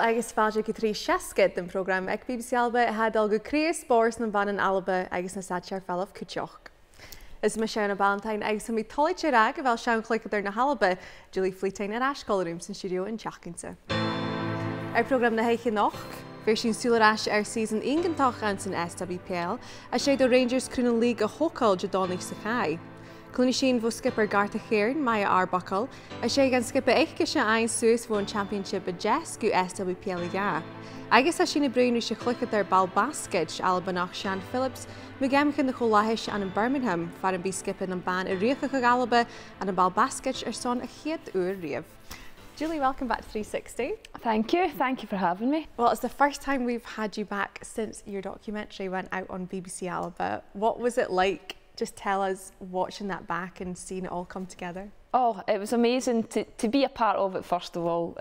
agus fáilte go trí seascad den program ag BBC Alba hadal go cría spórs na ban an Alba agus na satear fellh cuteoch. Is me Seanna Ballantyne agus mí toid rag a bhil sean chluicear na Halba Julie Fleeting ar ascólarúm san studio in Teachcinnte. Ar program na heiche noch, Bhir sin súlarás ar season ingantach an san SWPL a sé do Rangers crúna lí a hócail de Donnaigh sa chai. Clúna sin bh skipper Garta Chéirn, Maya Arbuckle, a sé gan skipper eiche se ein suas bhn championship a Jess go SWPL ga. Agus a sin na brúnú se chluicead ar ball basket Albanach Sean Phillips, mu gemchan na choláis an in Birmingham, far an bí skipping an ban a riacha go Alba and a ball basket ar son a chéad uair riamh. Julie, welcome back to 360. Thank you for having me. Well, it's the first time we've had you back since your documentary went out on BBC Alba. What was it like? Just tell us watching that back and seeing it all come together. Oh, it was amazing to be a part of it. First of all,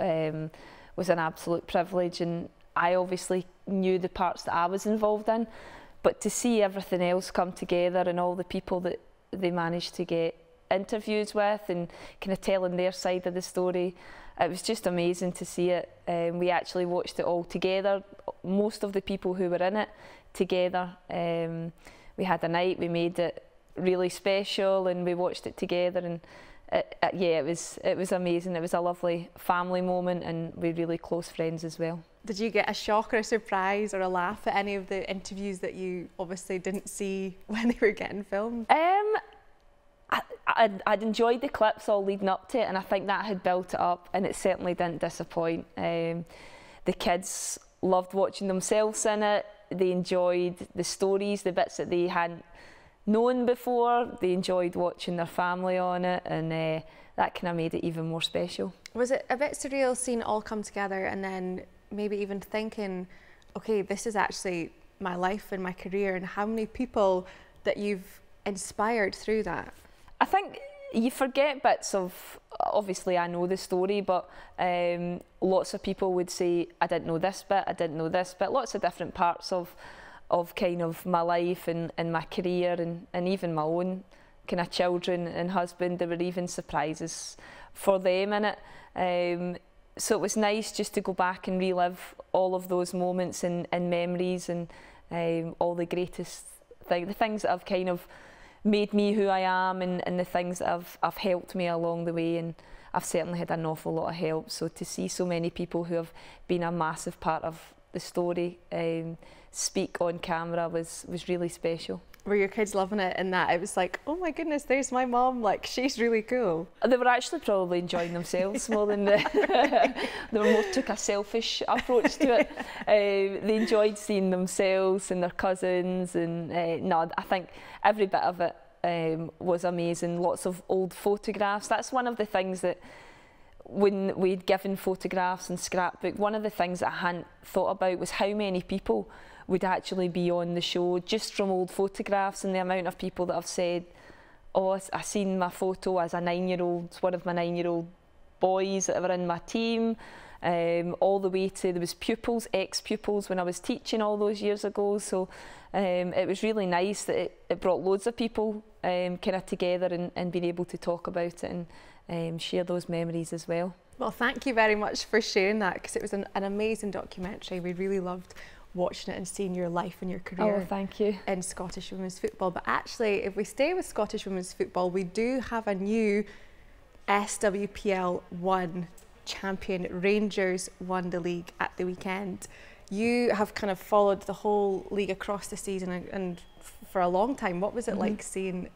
was an absolute privilege, and I obviously knew the parts that I was involved in, but to see everything else come together and all the people that they managed to get interviews with and kind of telling their side of the story, it was just amazing to see it. We actually watched it all together, most of the people who were in it together. We had a night, we made it really special and we watched it together, and yeah, it was amazing. It was a lovely family moment and we're really close friends as well. Did you get a shock or a surprise or a laugh at any of the interviews that you obviously didn't see when they were getting filmed? I'd enjoyed the clips all leading up to it, and I think that had built it up, and it certainly didn't disappoint. The kids loved watching themselves in it. They enjoyed the stories, the bits that they hadn't known before. They enjoyed watching their family on it, and that kind of made it even more special. Was it a bit surreal seeing it all come together and then maybe even thinking, okay, this is actually my life and my career, and how many people that you've inspired through that? I think you forget bits of, obviously I know the story, but lots of people would say, I didn't know this bit, I didn't know this bit. Lots of different parts of kind of my life and my career and even my own kind of children and husband. There were even surprises for them in it. So it was nice just to go back and relive all of those moments and memories and all the greatest the things that have kind of made me who I am, and the things that have helped me along the way, and I've certainly had an awful lot of help. So to see so many people who have been a massive part of the story speak on camera was really special. Were your kids loving it in that it was like, oh my goodness, there's my mom, like she's really cool? They were actually probably enjoying themselves more than they were more took a selfish approach to it. They enjoyed seeing themselves and their cousins, and no, I think every bit of it was amazing. Lots of old photographs. That's one of the things that when we'd given photographs and scrapbook, one of the things that I hadn't thought about was how many people would actually be on the show just from old photographs, and the amount of people that have said, oh, I seen my photo as a 9-year-old, one of my 9-year-old boys that were in my team, all the way to there was pupils, ex-pupils when I was teaching all those years ago. So it was really nice that it brought loads of people kind of together and being able to talk about it and share those memories as well. Well, thank you very much for sharing that, because it was an amazing documentary. We really loved watching it and seeing your life and your career. Oh, thank you. In Scottish women's football. But actually, if we stay with Scottish women's football, we do have a new SWPL 1 champion. Rangers won the league at the weekend. You have kind of followed the whole league across the season and for a long time. What was it like seeing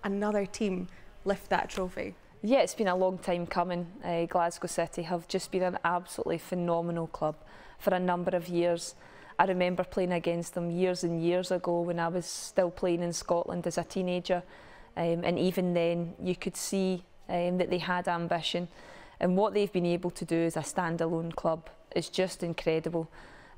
another team lift that trophy? Yeah, it's been a long time coming. Glasgow City have just been an absolutely phenomenal club for a number of years. I remember playing against them years and years ago when I was still playing in Scotland as a teenager, and even then you could see that they had ambition, and what they've been able to do as a standalone club is just incredible.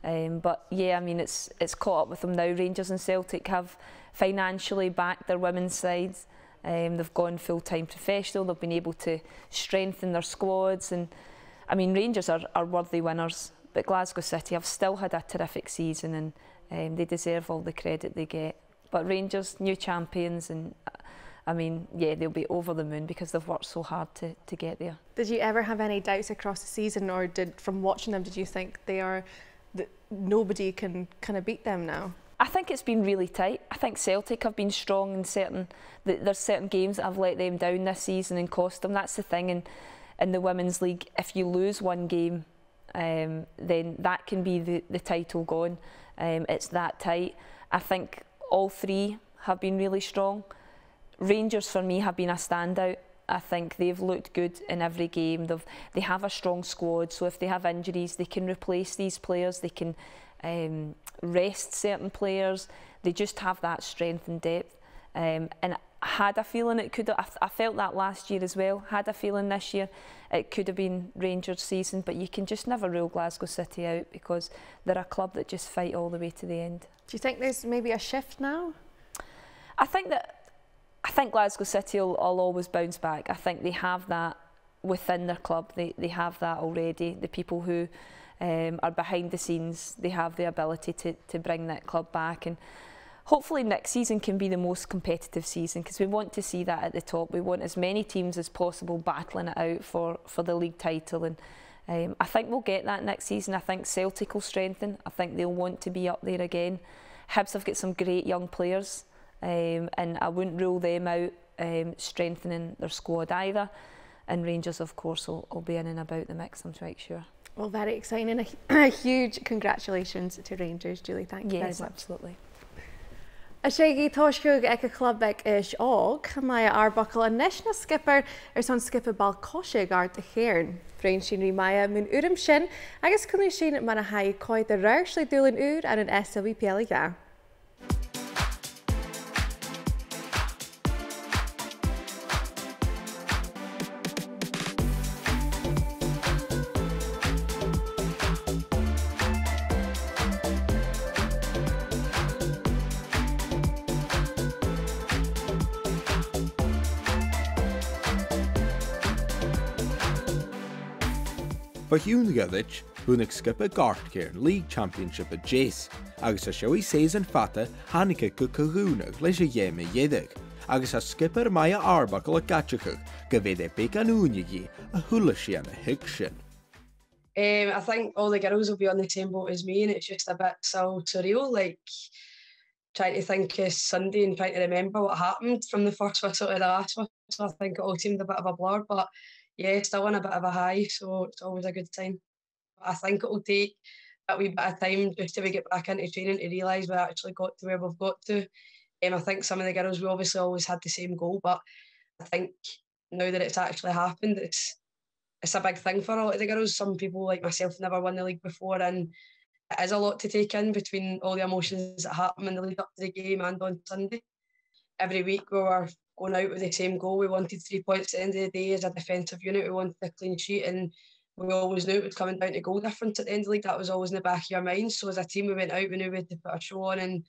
But yeah, I mean, it's caught up with them now. Rangers and Celtic have financially backed their women's sides. They've gone full-time professional. They've been able to strengthen their squads, and I mean, Rangers are worthy winners. But Glasgow City have still had a terrific season, and they deserve all the credit they get. But Rangers, new champions, and I mean, yeah, they'll be over the moon because they've worked so hard to get there. Did you ever have any doubts across the season, or from watching them, did you think nobody can kind of beat them now? I think it's been really tight. I think Celtic have been strong in there's certain games that have let them down this season and cost them. That's the thing in the Women's League. If you lose one game, then that can be the title gone. It's that tight. I think all three have been really strong. Rangers for me have been a standout. I think they've looked good in every game. They have a strong squad, so if they have injuries, they can replace these players. They can rest certain players. They just have that strength and depth. And I had a feeling it could have, I felt that last year as well, had a feeling this year it could have been Rangers' season, but you can just never rule Glasgow City out because they're a club that just fight all the way to the end. Do you think there's maybe a shift now? I think Glasgow City will always bounce back. I think they have that within their club. They have that already. The people who are behind the scenes, they have the ability to bring that club back, and hopefully next season can be the most competitive season because we want to see that at the top. We want as many teams as possible battling it out for the league title, and I think we'll get that next season. I think Celtic will strengthen. I think they'll want to be up there again. Hibs have got some great young players, and I wouldn't rule them out strengthening their squad either. And Rangers, of course, will be in and about the mix, I'm quite sure. Well, very exciting, and a huge congratulations to Rangers, Julie. Thank you very much. Yes, absolutely. A séigi táisciúg ag a clubbeic is ág, Maya Arbuckle a neis na skipper son skipper bal cosig art a chéirn. Frein sin rí Maya mun úrim sin, agus cynnu sin man a haid coed a raursle dúlin úr an SWPL ga. Ba hiún gadit, húnnig skipper Gartcairn League Championship at Jace, agus a showy says and fata Hanika Kukuhunag leis a yeme yedig, agus a skipper Maya Arbuckle a gatchachug, gavede bekanunigi, a hulashian a hickshin. I think all the girls will be on the same boat as me, and it's just a bit so surreal, like trying to think of Sunday and trying to remember what happened from the first whistle to the last whistle. I think it all seemed a bit of a blur, but yeah, still in a bit of a high, so it's always a good sign. I think it'll take a wee bit of time just till we get back into training to realise we actually got to where we've got to. I think some of the girls, we obviously always had the same goal, but I think now that it's actually happened, it's a big thing for a lot of the girls. Some people like myself never won the league before, and it is a lot to take in between all the emotions that happen in the lead up to the game and on Sunday. Every week we were going out with the same goal. We wanted 3 points at the end of the day as a defensive unit. We wanted a clean sheet, and we always knew it was coming down to goal difference at the end of the league. That was always in the back of your mind. So as a team, we went out, we knew we had to put a show on and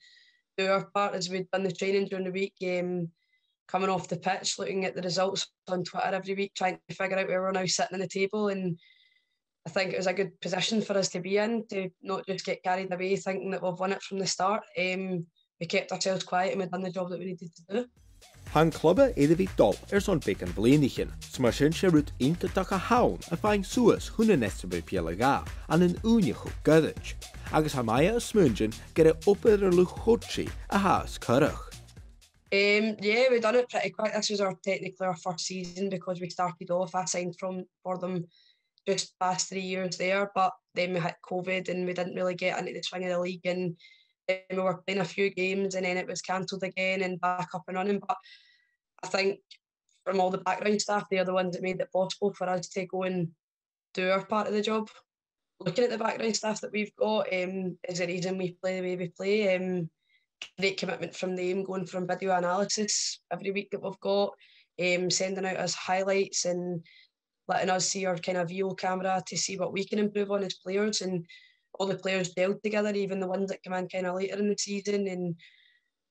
do our part as we'd done the training during the week, coming off the pitch, looking at the results on Twitter every week, trying to figure out where we're now sitting on the table. And I think it was a good position for us to be in, to not just get carried away thinking that we've won it from the start. We kept ourselves quiet and we've done the job that we needed to do. Han clubbe edvi dol son beken blenichen, smashin sherut intataka haun a fine suas hunenestebe pielaga an an unichu gudich. Agus hamaya smungen get a upper luchochi a has curach. Yeah, we've done it pretty quick. This was technically our first season because we started off. I signed for them just past 3 years there, but then we had COVID and we didn't really get into the swing of the league, and we were playing a few games and then it was cancelled again and back up and running. But I think from all the background staff, they're the ones that made it possible for us to go and do our part of the job. Looking at the background staff that we've got is the reason we play the way we play. Great commitment from them, going from video analysis every week that we've got, sending out us highlights and letting us see our kind of VO camera to see what we can improve on as players. And all the players gelled together, even the ones that come in kind of later in the season, and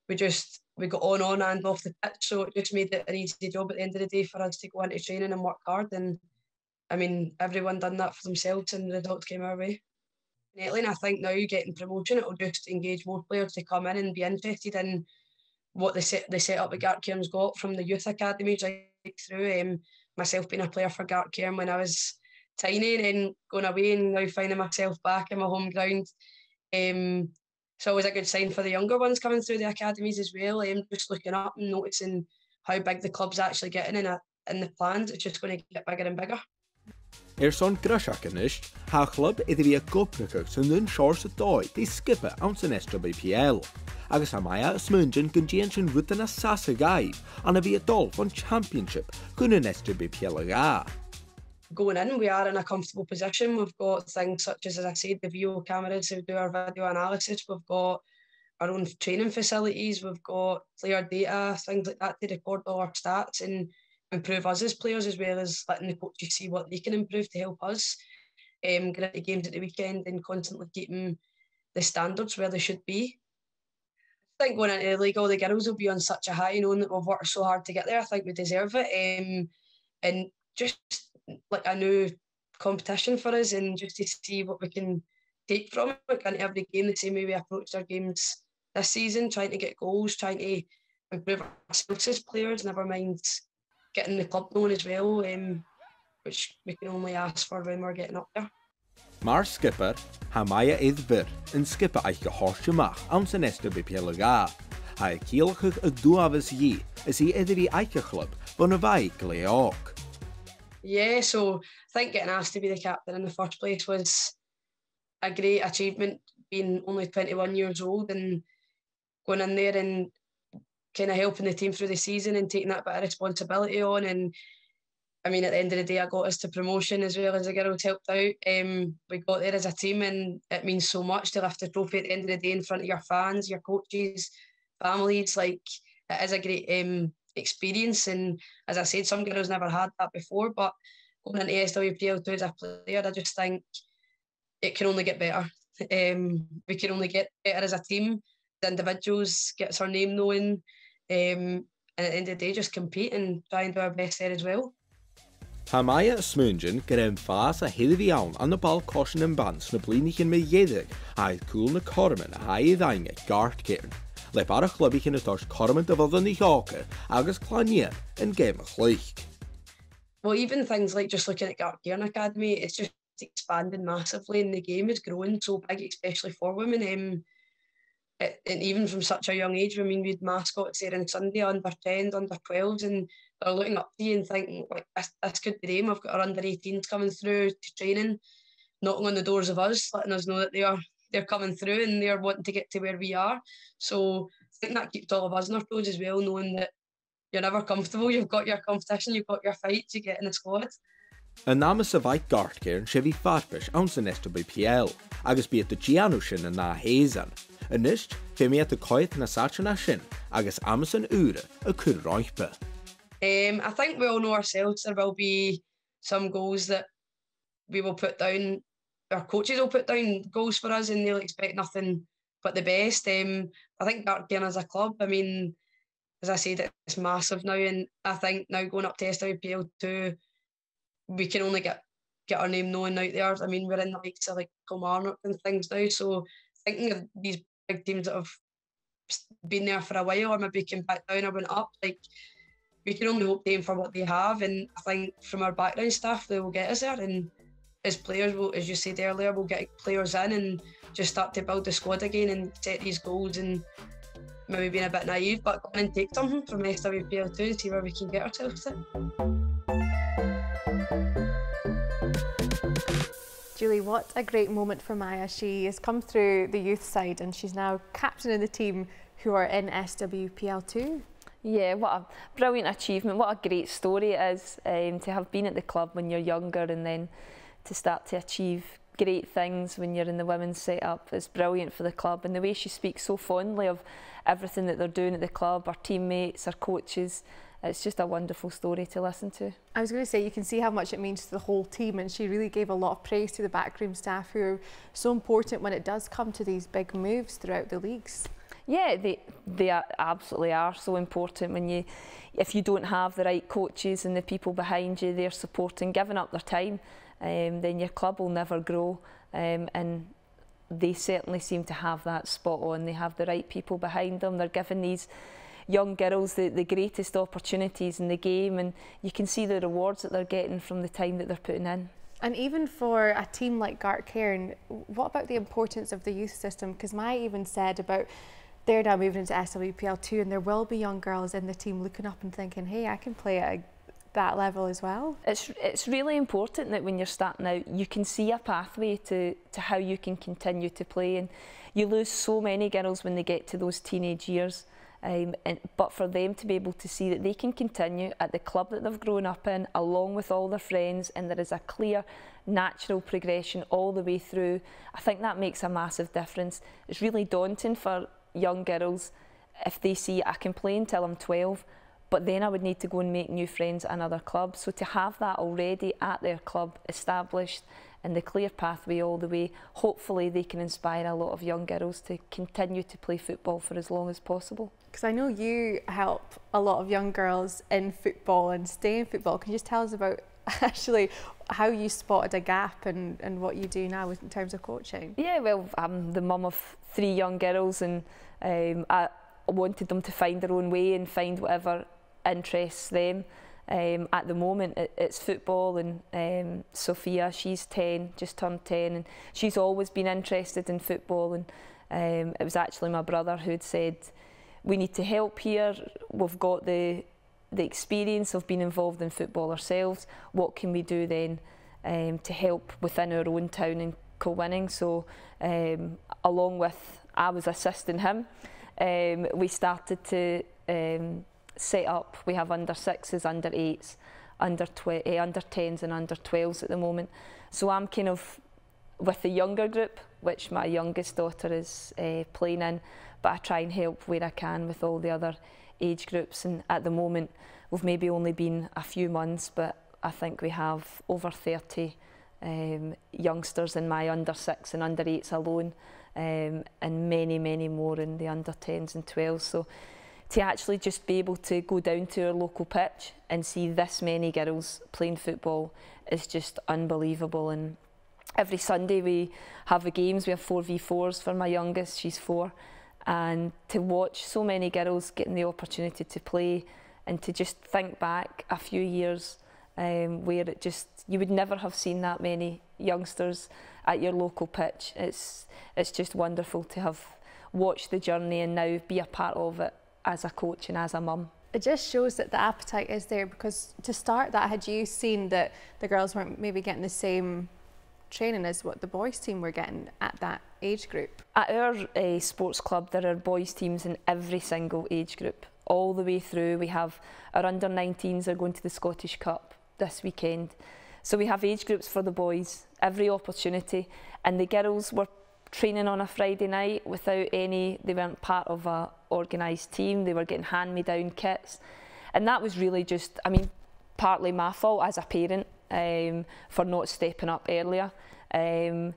we got on and off the pitch, so it just made it an easy job at the end of the day for us to go into training and work hard. And I mean, everyone done that for themselves and the results came our way. And I think now getting promotion, it'll just engage more players to come in and be interested in what the set up that Gartcairn's got from the youth academies right through. Myself being a player for Gartcairn when I was tiny, and then going away and now finding myself back in my home ground. It's always a good sign for the younger ones coming through the academies as well. Just looking up and noticing how big the club's actually getting in the plans. It's just going to get bigger and bigger. Son grysach yn ysg, ha chlub iddi fi a gopnachach sy'n dyn siors y doi di skipper awns yn SWPL. Agus amaya ysmynjan gyndian sy'n rydyn a sas y gaib, anna fi a dolf on championship gwn yn SWPL y ga. Going in, we are in a comfortable position. We've got things such as I said, the VO cameras who do our video analysis. We've got our own training facilities. We've got player data, things like that to record all our stats and improve us as players, as well as letting the coaches see what they can improve to help us get into games at the weekend and constantly keeping the standards where they should be. I think going into the league, all the girls will be on such a high, knowing that we've worked so hard to get there. I think we deserve it. And just like a new competition for us, and just to see what we can take from it into every game, the same way we approached our games this season, trying to get goals, trying to improve ourselves as players, never mind getting the club known as well, which we can only ask for when we're getting up there. Mar skipper, ha Maya Eithbir, yn skipper eich gyhorsio mach, awns yn SWPL y ga. Ha y cielchach y dwafas yi, is hi iddi fi eich chlub, bon y fai gleog. Yeah, so I think getting asked to be the captain in the first place was a great achievement, being only 21 years old and going in there and kind of helping the team through the season and taking that bit of responsibility on. And I mean, at the end of the day, I got us to promotion as well as the girls helped out. We got there as a team, and it means so much to lift a trophy at the end of the day in front of your fans, your coaches, families. Like, it is a great experience. And as I said, some girls never had that before, but going into SWPL2 as a player, I just think it can only get better. We can only get better as a team. The individuals gets our name known, and at the end of the day, just compete and try and do our best there as well. Ha Maya ysmynjan gyda'n ffas a heddi iawn an y bal cosyn yn bans na blinig yn meiedig a oedd cwl na corman a i ddangau Gartcairn. Le bar a chlub ich yn y tos corman dyfodd yn ei hoca agos clania yn gem y chlych. Well, even things like just looking at Gartcairn Academy, it's just expanding massively, and the game is growing so big, especially for women. And even from such a young age, I mean, we had mascots there on Sunday, under 10s, under 12s, and they're looking up to you and thinking, like, this could be them. I've got our under 18s coming through to training, knocking on the doors of us, letting us know that they're coming through and they're wanting to get to where we are. So I think that keeps all of us on our toes as well, knowing that you're never comfortable. You've got your competition, you've got your fights, you get in the squad. Yn am y syfaith Gartcairn sef i farbish awns yn SWPL, agos bu at y Gianw sy'n yn na hesan. Yn ysg, fe mi at y coeth na sach yna sy'n, agos amas yn ure y cwrroipa. I think we all know ourselves there will be some goals that we will put down, our coaches will put down goals for us and they'll expect nothing but the best. I think Gartcairn as a club, I mean, as I said, it's massive now, and I think now going up to SWPL2, we can only get our name known out there. I mean, we're in the likes of like Kilmarnock and things now, so thinking of these big teams that have been there for a while or maybe came back down or went up, like, we can only hope to aim for what they have, and I think from our background staff they will get us there, and as players, we'll, as you said earlier, we'll get players in and just start to build the squad again and set these goals, and maybe being a bit naive, but go and take something from SWPL2 to see where we can get ourselves to. Julie, what a great moment for Maya. She has come through the youth side and she's now captain of the team who are in SWPL2. Yeah, what a brilliant achievement, what a great story it is to have been at the club when you're younger and then to start to achieve great things when you're in the women's setup. It's brilliant for the club, and the way she speaks so fondly of everything that they're doing at the club, our teammates, our coaches, it's just a wonderful story to listen to. I was going to say, you can see how much it means to the whole team, and she really gave a lot of praise to the backroom staff who are so important when it does come to these big moves throughout the leagues. Yeah, they absolutely are so important when if you don't have the right coaches and the people behind you, they're supporting, giving up their time, then your club will never grow, and they certainly seem to have that spot on. They have the right people behind them. They're giving these young girls the greatest opportunities in the game, and you can see the rewards that they're getting from the time that they're putting in. And even for a team like Gartcairn, what about the importance of the youth system? Because Maya even said about they're now moving into SWPL2, and there will be young girls in the team looking up and thinking, hey, I can play at that level as well. It's really important that when you're starting out, you can see a pathway to how you can continue to play. And you lose so many girls when they get to those teenage years. But for them to be able to see that they can continue at the club that they've grown up in, along with all their friends, and there is a clear, natural progression all the way through, I think that makes a massive difference. It's really daunting for young girls if they see I can play until I'm 12, but then I would need to go and make new friends at another club. So to have that already at their club established and the clear pathway all the way, hopefully they can inspire a lot of young girls to continue to play football for as long as possible. Because I know you help a lot of young girls in football and stay in football. Can you just tell us about actually how you spotted a gap and what you do now in terms of coaching? Yeah, well, I'm the mum of 3 young girls, and I wanted them to find their own way and find whatever interests them. At the moment it's football, and Sophia, she's 10, just turned 10, and she's always been interested in football, and it was actually my brother who'd said, we need to help here, we've got the experience of being involved in football ourselves, what can we do then to help within our own town in Kilwinning? So along with, I was assisting him, we started to set up, we have under 6s, under 8s, under 10s and under 12s at the moment. So I'm kind of with the younger group, which my youngest daughter is playing in, but I try and help where I can with all the other age groups. And at the moment, we've maybe only been a few months, but I think we have over 30 youngsters in my under 6 and under 8s alone, and many, many more in the under 10s and 12s. So to actually just be able to go down to our local pitch and see this many girls playing football is just unbelievable. And every Sunday we have the games, we have 4v4s for my youngest, she's 4. And to watch so many girls getting the opportunity to play, and to just think back a few years where it just, you would never have seen that many youngsters at your local pitch. It's just wonderful to have watched the journey and now be a part of it as a coach and as a mum. It just shows that the appetite is there, because to start that, had you seen that the girls weren't maybe getting the same training as what the boys team were getting at that age group? At our sports club, there are boys teams in every single age group, all the way through. We have our under 19s are going to the Scottish Cup this weekend. So we have age groups for the boys, every opportunity, and the girls were training on a Friday night without they weren't part of a organised team, they were getting hand-me-down kits. And that was really just, I mean, partly my fault as a parent for not stepping up earlier. And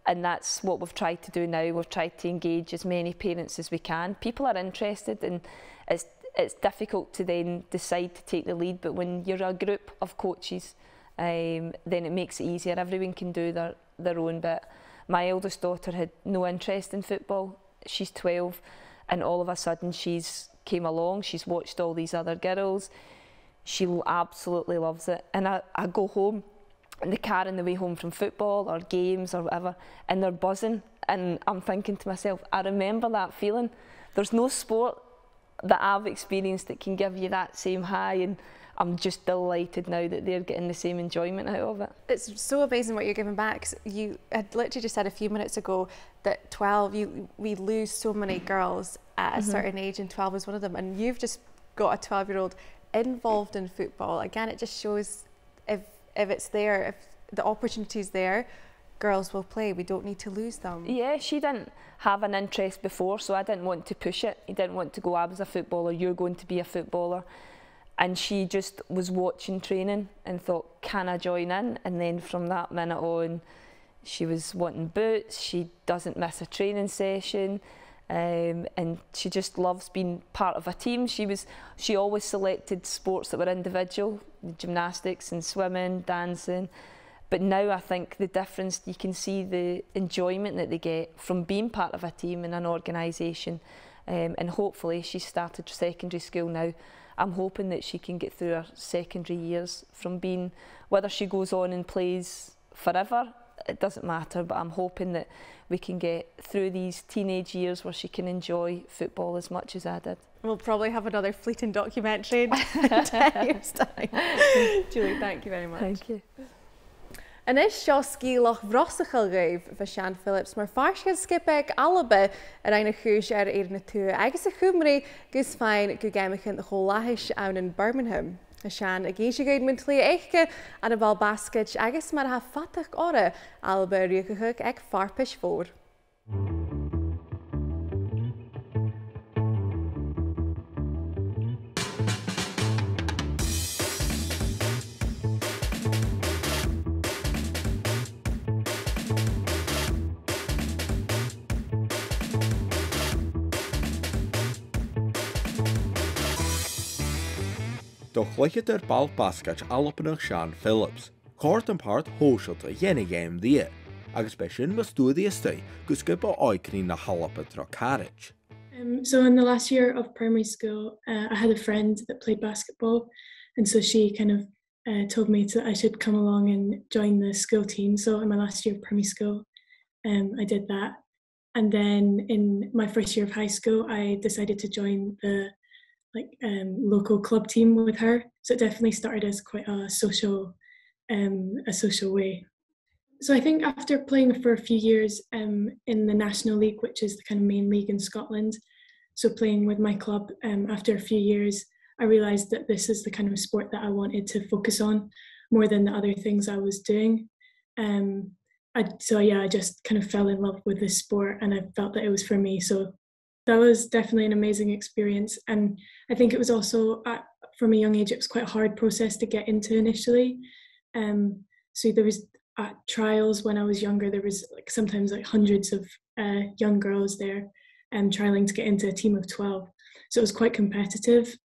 that's what we've tried to do now. We've tried to engage as many parents as we can. People are interested, and it's difficult to then decide to take the lead, but when you're a group of coaches, then it makes it easier. Everyone can do their own bit. My eldest daughter had no interest in football. She's 12, and all of a sudden she's came along. She's watched all these other girls. She absolutely loves it. And I go home in the car on the way home from football or games or whatever, and they're buzzing. And I'm thinking to myself, I remember that feeling. There's no sport that I've experienced that can give you that same high, and I'm just delighted now that they're getting the same enjoyment out of it. It's so amazing what you're giving back. You had literally just said a few minutes ago that 12, we lose so many girls at a certain age, and 12 is one of them, and you've just got a 12-year-old involved in football. Again, it just shows if it's there, if the opportunity's there, girls will play. We don't need to lose them. Yeah, she didn't have an interest before, so I didn't want to push it. I didn't want to go, I was a footballer, you're going to be a footballer. And she just was watching training and thought, can I join in? And then from that minute on, she was wanting boots, she doesn't miss a training session, and she just loves being part of a team. She always selected sports that were individual, gymnastics and swimming, dancing. But now I think the difference, you can see the enjoyment that they get from being part of a team in an organisation, and hopefully she's started secondary school now. I'm hoping that she can get through her secondary years from being, whether she goes on and plays forever, it doesn't matter, but I'm hoping that we can get through these teenage years where she can enjoy football as much as I did. We'll probably have another fleeting documentary in 10 years' time. Julie, thank you very much. Thank you. En is seo scílach bhrosachal raibh bheit Sean Phillips mar farscad skipig alba ar aina chúis ar éir na tú agus a chumraí gus féin go gaimichin de cholathis ann in Birmingham. Sean a géisi gaid mun tlí éiche an a ball basket agus mar ha fatach ora alba riúcachach ag farpis fór. Do chluiche der bal basket alpanach Sean Phillips. Cort an part hóisialt a dhéna game dhia, agus be sin mas dúdaí istí go scipa oicní na halapa tro carriage. So in the last year of primary school, I had a friend that played basketball, and so she kind of told me I should come along and join the school team. So in my last year of primary school, I did that. And then in my first year of high school, I decided to join the local club team with her. So it definitely started as quite a social way. So I think after playing for a few years in the National League, which is the kind of main league in Scotland, so playing with my club, after a few years, I realised that this is the kind of sport that I wanted to focus on more than the other things I was doing. I just kind of fell in love with this sport, and I felt that it was for me. So that was definitely an amazing experience. And I think it was also, from a young age, it was quite a hard process to get into initially. So there was trials when I was younger, there was sometimes hundreds of young girls there trialing to get into a team of 12. So it was quite competitive.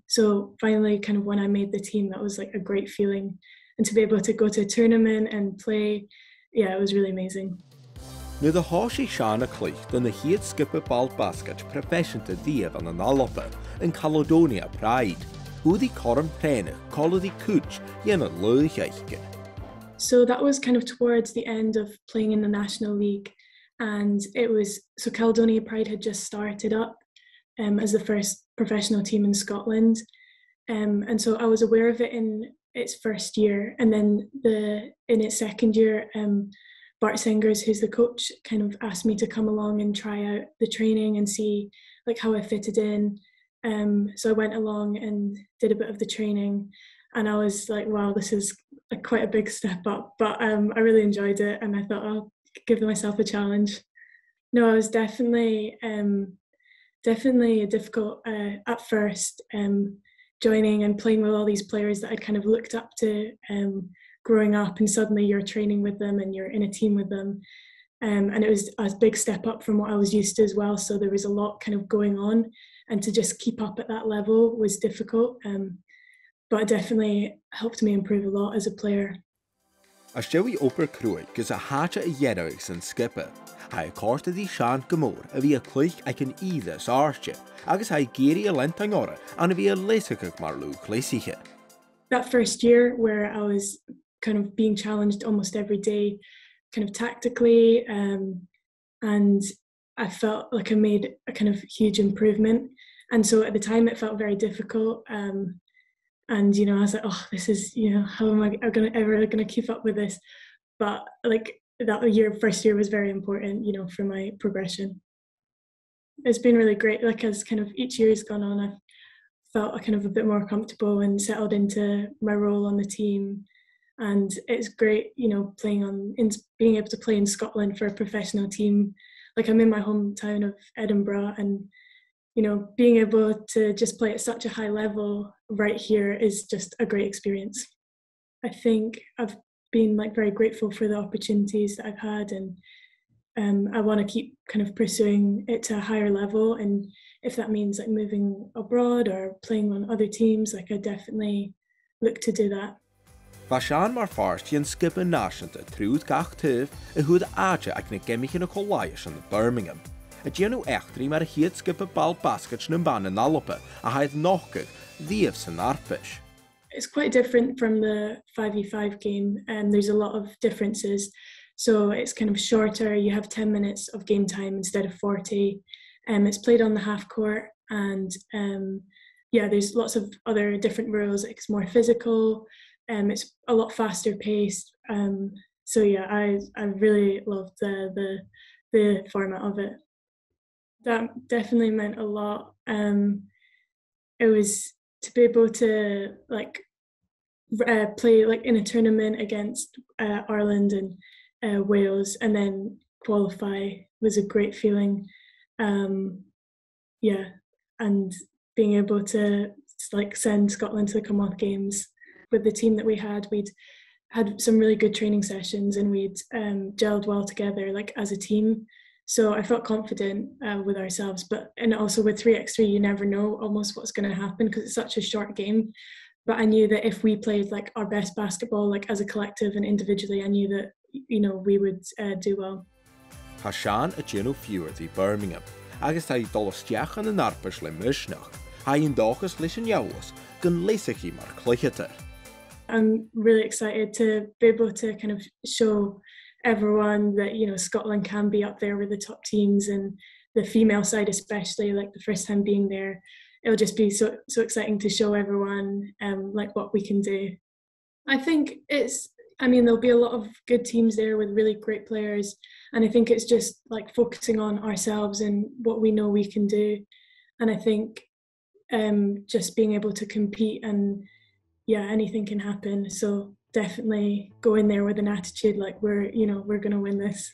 So finally, kind of when I made the team, that was a great feeling. And to be able to go to a tournament and play, yeah, it was really amazing. Nu de háisí Sean a clích don na hiad scipa bal basket professionta díobh an an alapa in Caledonia Pride. Húdaí corm prénach, colladí cúch, dhéana luithaiche. So that was kind of towards the end of playing in the National League, and so Caledonia Pride had just started up as the first professional team in Scotland, and so I was aware of it in its first year, and then in its second year, Bart Sengers, who's the coach, kind of asked me to come along and try out the training and see how I fitted in. So I went along and did a bit of the training, and I was like, wow, this is quite a big step up, but I really enjoyed it, and I thought I'll give myself a challenge. No, I was definitely difficult at first, joining and playing with all these players that I'd kind of looked up to growing up, and suddenly you're training with them and you're in a team with them, and it was a big step up from what I was used to as well. So there was a lot kind of going on, and to just keep up at that level was difficult, but it definitely helped me improve a lot as a player. As Joey Oper Cruig gus a háte a dhéanamh san scipa, ha corta dí Sean gomór a bhí a clích ag an ídas áirte, agus ha géirí a lentang ora an a bhí a leisacach mar lú cléisiche. That first year where I was kind of being challenged almost every day, kind of tactically, and I felt like I made a kind of huge improvement. And so at the time it felt very difficult. And, I was like, oh, this is, how am I ever going to keep up with this? But that first year was very important, for my progression. It's been really great. As kind of each year has gone on, I've felt kind of a bit more comfortable and settled into my role on the team. And it's great, being able to play in Scotland for a professional team. I'm in my hometown of Edinburgh, and being able to just play at such a high level right here is just a great experience. I think I've been very grateful for the opportunities that I've had, and I want to keep kind of pursuing it to a higher level. And if that means moving abroad or playing on other teams, I definitely look to do that. Ba Sean mar farst yn scipa náisianta trúd gach tyf a húd áte ag na gemichin a choláis an Birmingham. a dhéanú eachtarí mar a chiad scipa ball basket na ban in Alba a haid nóchach díobh san arpis. It's quite different from the 5v5 game, and there's a lot of differences. So it's kind of shorter, you have 10 minutes of game time instead of 40. It's played on the half court, and yeah, there's lots of other different rules. It's more physical, it's a lot faster paced. So yeah, I really loved the format of it. That definitely meant a lot. It was to be able to play like in a tournament against Ireland and Wales, and then qualify was a great feeling. Yeah, and being able to like send Scotland to the Commonwealth Games with the team that we'd had some really good training sessions, and we'd gelled well together like as a team. So I felt confident with ourselves, and also with 3x3, you never know almost what's going to happen because it's such a short game. But I knew that if we played like our best basketball, like as a collective and individually, I knew that, you know, we would do well. Tá Sean a dhéanú fiúirtí Birmingham, agus tá dolasteach an arpis le misneach, ha on dáchas leis an jawas, gon leisachí mar cluichetar. I'm really excited to be able to kind of show everyone that, you know, Scotland can be up there with the top teams, and the female side especially, like the first time being there, it'll just be so exciting to show everyone like what we can do. I think there'll be a lot of good teams there with really great players, and I think it's just like focusing on ourselves and what we know we can do. And I think just being able to compete, and yeah, anything can happen. So definitely go in there with an attitude like we're going to win this.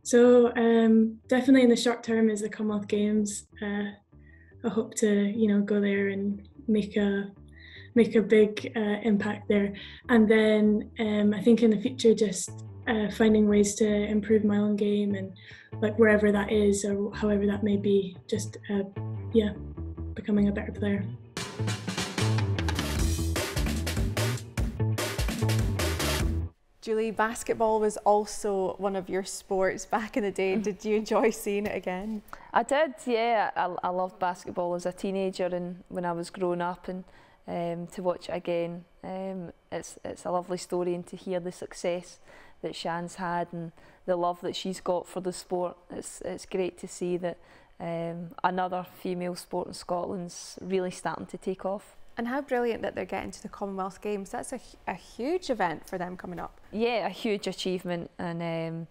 So definitely in the short term is the Commonwealth Games. I hope to, you know, go there and make a big impact there. And then I think in the future, just finding ways to improve my own game, and like wherever that is or however that may be, just becoming a better player. Julie, basketball was also one of your sports back in the day. Did you enjoy seeing it again? I did, yeah. I loved basketball as a teenager and when I was growing up, and to watch it again, it's a lovely story, and to hear the success that Shan's had and the love that she's got for the sport. It's great to see that another female sport in Scotland's really starting to take off. And how brilliant that they're getting to the Commonwealth Games. That's a huge event for them coming up. Yeah, a huge achievement. And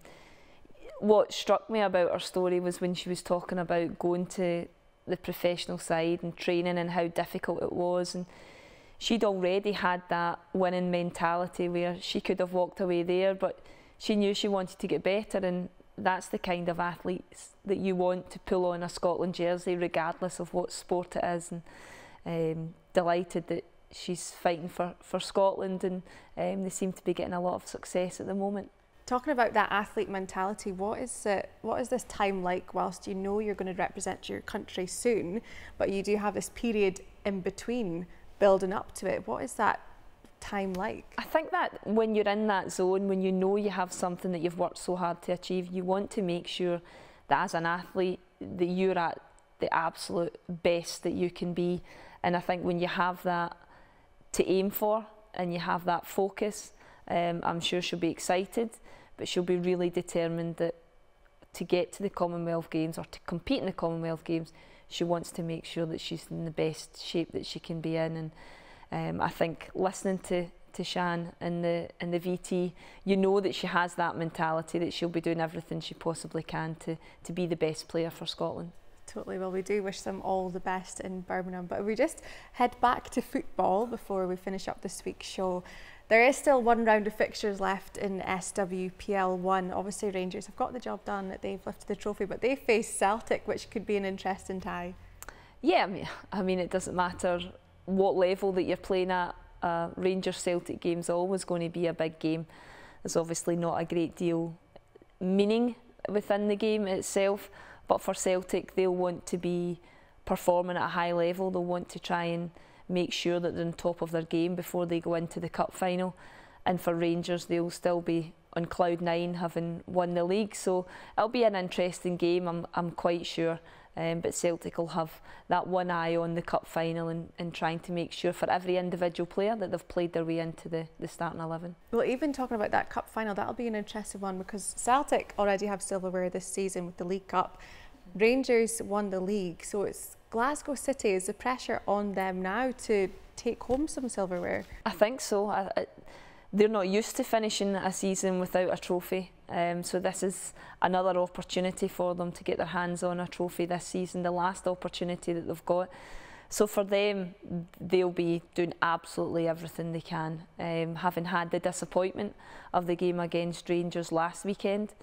what struck me about her story was when she was talking about going to the professional side and training and how difficult it was. And she'd already had that winning mentality where she could have walked away there, but she knew she wanted to get better. And that's the kind of athletes that you want to pull on a Scotland jersey, regardless of what sport it is. And delighted that she's fighting for Scotland, and they seem to be getting a lot of success at the moment. Talking about that athlete mentality, what is this time like whilst you know you're going to represent your country soon, but you do have this period in between building up to it? What is that time like? I think that when you're in that zone, when you know you have something that you've worked so hard to achieve, you want to make sure that as an athlete that you're at the absolute best that you can be. And I think when you have that to aim for and you have that focus, I'm sure she'll be excited, but she'll be really determined that to get to the Commonwealth Games or to compete in the Commonwealth Games, she wants to make sure that she's in the best shape that she can be in. And I think listening to Shan in the VT, you know that she has that mentality that she'll be doing everything she possibly can to be the best player for Scotland. Totally. Well, we do wish them all the best in Birmingham, but we just head back to football before we finish up this week's show. There is still one round of fixtures left in SWPL 1. Obviously Rangers have got the job done, they've lifted the trophy, but they face Celtic, which could be an interesting tie. Yeah, I mean it doesn't matter what level that you're playing at. Rangers Celtic game's always going to be a big game. There's obviously not a great deal meaning within the game itself, but for Celtic, they'll want to be performing at a high level. They'll want to try and make sure that they're on top of their game before they go into the cup final. And for Rangers, they'll still be on cloud 9, having won the league. So it'll be an interesting game, I'm quite sure. But Celtic will have that one eye on the cup final and trying to make sure for every individual player that they've played their way into the starting 11. Well, even talking about that cup final, that'll be an interesting one because Celtic already have silverware this season with the League Cup. Rangers won the league, so it's Glasgow City. Is the pressure on them now to take home some silverware? I think so. They're not used to finishing a season without a trophy. So this is another opportunity for them to get their hands on a trophy this season, the last opportunity that they've got. So for them, they'll be doing absolutely everything they can. Having had the disappointment of the game against Rangers last weekend,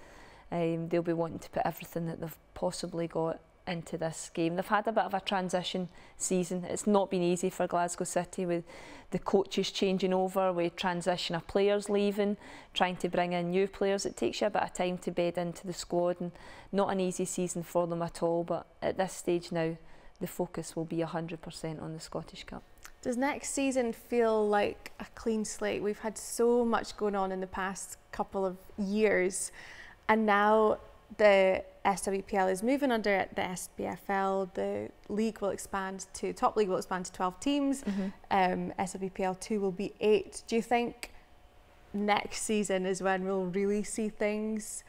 they'll be wanting to put everything that they've possibly got into this game. They've had a bit of a transition season. It's not been easy for Glasgow City with the coaches changing over, with transition of players leaving, trying to bring in new players. It takes you a bit of time to bed into the squad, and not an easy season for them at all. But at this stage now, the focus will be 100% on the Scottish Cup. Does next season feel like a clean slate? We've had so much going on in the past couple of years, and now the SWPL is moving under the SPFL. The league will expand to, top league will expand to 12 teams. SWPL 2 will be 8. Do you think next season is when we'll really see things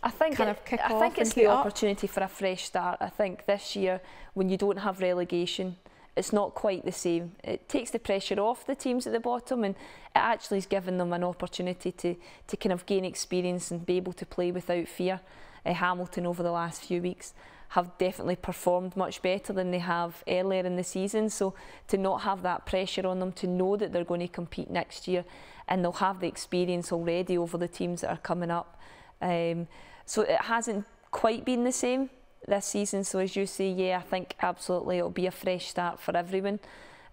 kind of kick off? I think it's the opportunity for a fresh start. I think this year, when you don't have relegation, it's not quite the same. It takes the pressure off the teams at the bottom, and it actually is giving them an opportunity to kind of gain experience and be able to play without fear. Hamilton over the last few weeks have definitely performed much better than they have earlier in the season, so to not have that pressure on them, to know that they're going to compete next year and they'll have the experience already over the teams that are coming up. So it hasn't quite been the same this season, so as you say, yeah, I think absolutely it'll be a fresh start for everyone.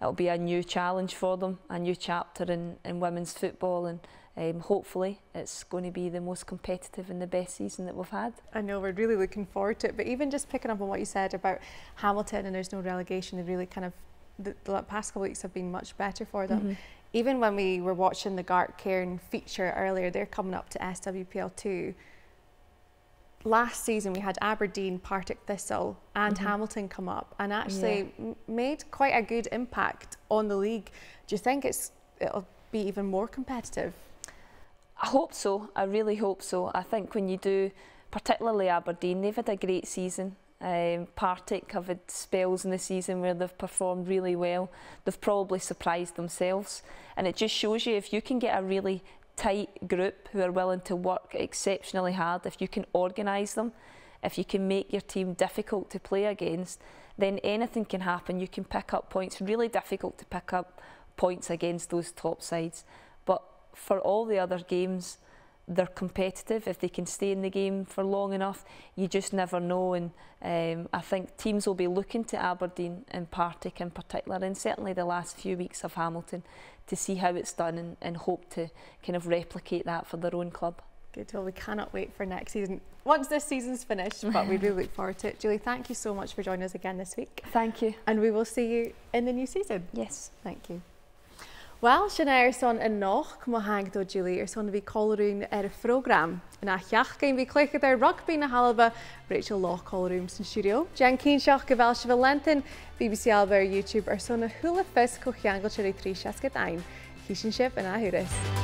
It'll be a new challenge for them, a new chapter in women's football, and hopefully it's going to be the most competitive and the best season that we've had. I know, we're really looking forward to it, but even just picking up on what you said about Hamilton and there's no relegation, they really kind of, the past couple of weeks have been much better for them. Even when we were watching the Gartcairn feature earlier, they're coming up to SWPL 2. Last season we had Aberdeen, Partick Thistle and Hamilton come up and actually made quite a good impact on the league. Do you think it'll be even more competitive? I hope so. I really hope so. I think when you do, particularly Aberdeen, they've had a great season. Partick have had spells in the season where they've performed really well. They've probably surprised themselves, and it just shows you if you can get a really tight group who are willing to work exceptionally hard, if you can organise them, if you can make your team difficult to play against, then anything can happen. You can pick up points. Really difficult to pick up points against those top sides, but for all the other games, they're competitive. If they can stay in the game for long enough, you just never know. And I think teams will be looking to Aberdeen and Partick in particular, and certainly the last few weeks of Hamilton, to see how it's done and hope to kind of replicate that for their own club. Good. Well, we cannot wait for next season, once this season's finished, but we really look forward to it. Julie, thank you so much for joining us again this week. Thank you. And we will see you in the new season. Yes. Thank you. Wel, Sinead son yn noch, mo hang do Julie, son fi colrwn program. Yn a chiach gain fi cliched rugby na halba, Rachel Loch colrwn sy'n studio. Jan Keen Sioch gyfel sy'n Lenton, BBC Alba YouTube son y hwla ffys cochiangol sy'n ei 3 siasgyd ein. Hysyn sip yn ahyrys.